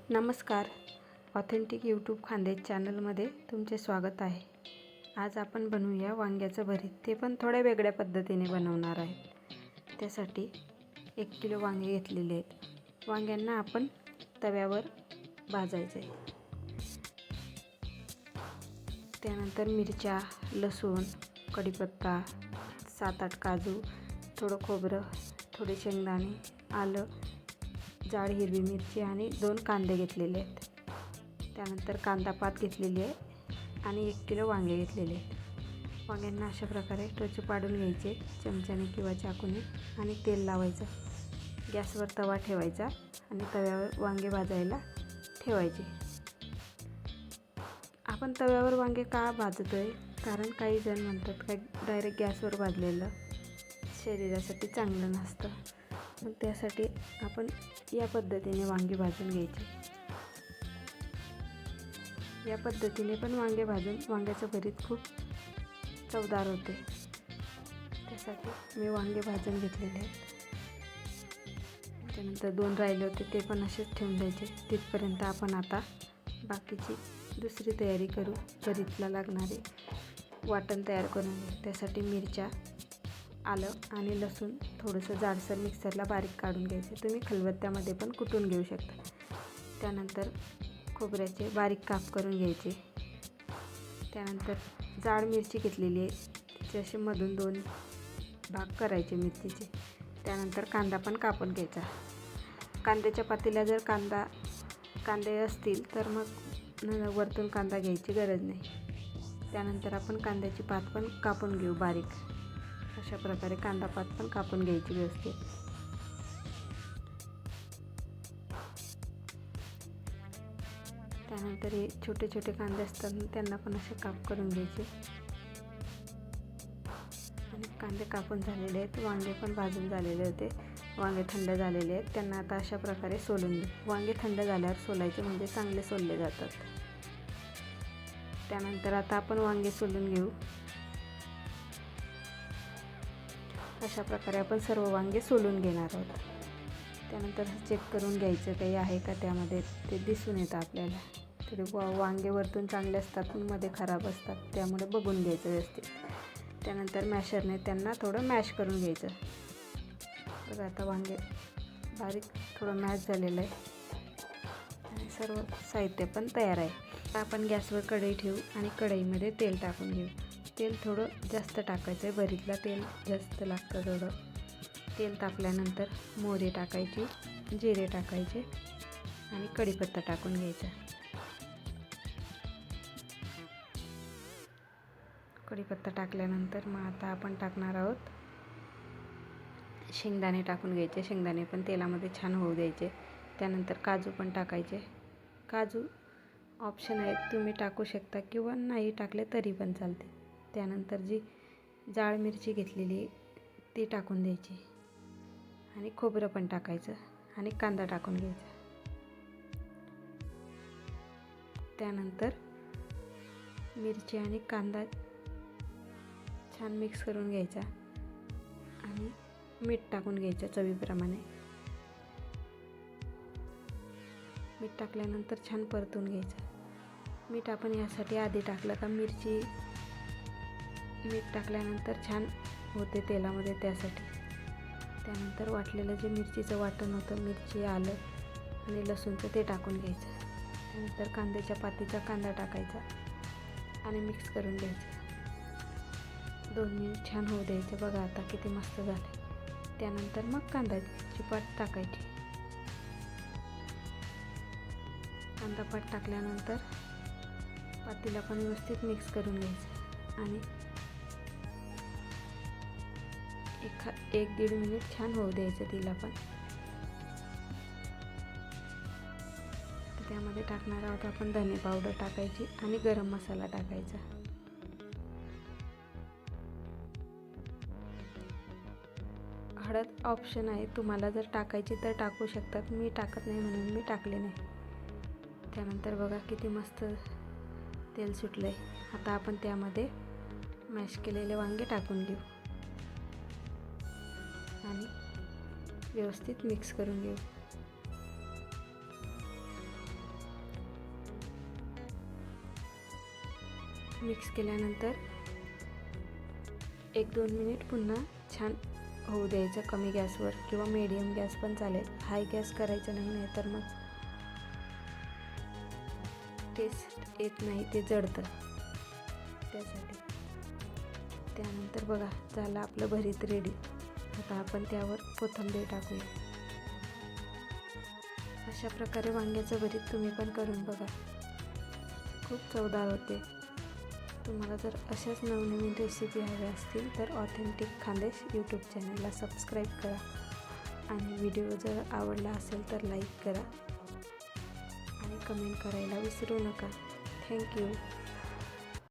नमस्कार. Authentic YouTube Khandesh चॅनलमध्ये तुमचे स्वागत आहे. आज आपण बनवूया वांग्याचं भरीत, ते पण थोड्या वेगळ्या पद्धतीने बनवणार आहे. त्यासाठी 1 किलो वांगे घेतलेले आहेत. वांग्यांना आपण तव्यावर भाजायचे. त्यानंतर मिरच्या, लसूण, कढीपत्ता, 7-8 काजू, थोडं खोबरं, थोडे शेंगदाणे, आलं, जाड हिरवी मिरची आणि 2 कांदे घेतलेले आहेत. त्यानंतर कांदा पात घेतलेली आहे आणि 1 किलो वांगे घेतलेले आहेत. वांग्यांना अशा प्रकारे टोचे पाडून घ्यायचे चमच्याने किंवा चाकूने आणि तेल लावायचं. गॅसवर तवा ठेवायचा आणि तव्यावर वांगे भाजायला ठेवायचे. आपण तव्यावर वांगे का भाजतोय? कारण काही जण म्हणतात काय डायरेक्ट गॅसवर भाजलेलं शरीरासाठी चांगलं नसतं. मग त्यासाठी आपण या पद्धतीने वांगे भाजून घ्यायचे. या पद्धतीने पण वांगे भाजून वांग्याचं भरीत खूप चवदार होते. त्यासाठी मी वांगे भाजून घेतलेले आहेत. त्यानंतर 2 राहिले होते ते पण असेच ठेवून द्यायचे. तिथपर्यंत आपण आता बाकीची दुसरी तयारी करू. भरीतला लागणारे वाटण तयार करून घेऊ. त्यासाठी मिरच्या, आलं आणि लसूण थोडंसं जाडसर मिक्सरला बारीक काढून घ्यायचं. तुम्ही खलबत्त्यामध्ये पण कुटून घेऊ शकता. त्यानंतर खोबऱ्याचे बारीक काप करून घ्यायचे. त्यानंतर जाड मिरची घेतलेली आहे, तिचे असे मधून 2 भाग करायचे मिरचीचे. त्यानंतर कांदा पण कापून घ्यायचा. कांद्याच्या पातेल्या जर कांदे असतील तर मग वरतून कांदा घ्यायची गरज नाही. त्यानंतर आपण कांद्याची पात पण कापून घेऊ बारीक. अशा प्रकारे कांदा पात पण कापून घ्यायची व्यवस्थित. त्यानंतर हे छोटे छोटे कांदे असतात त्यांना पण असे काप करून घ्यायचे. आणि कांदे कापून झालेले आहेत. वांगे पण भाजून झालेले होते. वांगे थंड झालेले आहेत. त्यांना आता अशा प्रकारे सोलून घेऊ. वांगे थंड झाल्यावर सोलायचे म्हणजे चांगले सोलले जातात. त्यानंतर आता आपण वांगे सोलून घेऊ. अशा प्रकारे आपण सर्व वांगे सोलून घेणार आहोत. त्यानंतर चेक करून घ्यायचं काही आहे का त्यामध्ये, ते दिसून येतं आपल्याला. तरी वांगे वरतून चांगले असतात पण मध्ये खराब असतात, त्यामुळे बघून घ्यायचं व्यवस्थित. त्यानंतर मॅशरने त्यांना थोडं मॅश करून घ्यायचं. बघा आता वांगे बारीक थोडं मॅश झालेलं आहे आणि सर्व साहित्य पण तयार आहे. आता आपण गॅसवर कढई ठेवू आणि कढईमध्ये तेल टाकून घेऊ. तेल थोडं जास्त टाकायचं आहे. भरीतला तेल जास्त लागतं थोडं. तेल तापल्यानंतर मोहरी टाकायची, जिरे टाकायचे आणि कढीपत्ता टाकून घ्यायचा. कढीपत्ता टाकल्यानंतर मग आता आपण टाकणार आहोत शेंगदाणे टाकून घ्यायचे. शेंगदाणे पण तेलामध्ये छान होऊ द्यायचे. त्यानंतर काजू पण टाकायचे. काजू ऑप्शन आहे, तुम्ही टाकू शकता किंवा नाही टाकले तरी पण चालते. त्यानंतर जी जाड मिरची घेतलेली ती टाकून द्यायची आणि खोबरं पण टाकायचं आणि कांदा टाकून घ्यायचा. त्यानंतर मिरची आणि कांदा छान मिक्स करून घ्यायचा आणि मीठ टाकून घ्यायचं चवीप्रमाणे. मीठ टाकल्यानंतर छान परतून घ्यायचं. मीठ आपण यासाठी आधी टाकलं का मीठ टाकल्यानंतर छान होते तेलामध्ये, त्यासाठी. त्यानंतर वाटलेलं जे मिरचीचं वाटण होतं, मिरची, आलं आणि लसूणचं, ते टाकून घ्यायचं. त्यानंतर कांद्याच्या पातीचा कांदा टाकायचा आणि मिक्स करून घ्यायचं. 2 मिनिट छान होऊ द्यायचं. बघा आता किती मस्त झालं. त्यानंतर मग कांद्याची पात टाकायची. कांदा पात टाकल्यानंतर पातीला पण व्यवस्थित मिक्स करून घ्यायचं आणि 1-1.5 मिनिट छान होऊ द्यायचं तिला पण. त्यामध्ये टाकणार आहोत आपण धने पावडर टाकायची आणि गरम मसाला टाकायचा. हळद ऑप्शन आहे, तुम्हाला जर टाकायची तर टाकू शकतात. मी टाकत नाही म्हणून मी टाकले नाही. त्यानंतर बघा किती मस्त तेल सुटलं आहे. आता आपण त्यामध्ये मॅश केलेले वांगे टाकून घेऊ आणि व्यवस्थित मिक्स करून घेऊ. मिक्स केल्यानंतर 1-2 मिनिट पुन्हा छान होऊ द्यायचं कमी गॅसवर, किंवा मीडियम गॅस पण चालेल. हाय गॅस करायचा नाही, तर मग टेस्ट येत नाही, ते जळतं त्यासाठी. त्यानंतर बघा झालं आपलं भरीत रेडी. आता आपण त्यावर कोथिंबीर टाकूया. अशा प्रकारे वांग्याचं भरीत तुम्ही पण करून बघा, खूप चवदार होते. तुम्हाला जर अशाच नवनवीन रेसिपी हव्या असतील तर ऑथेंटिक खानदेश यूट्यूब चॅनलला सबस्क्राईब करा, आणि व्हिडिओ जर आवडला असेल तर लाईक करा आणि कमेंट करायला विसरू नका. थँक्यू.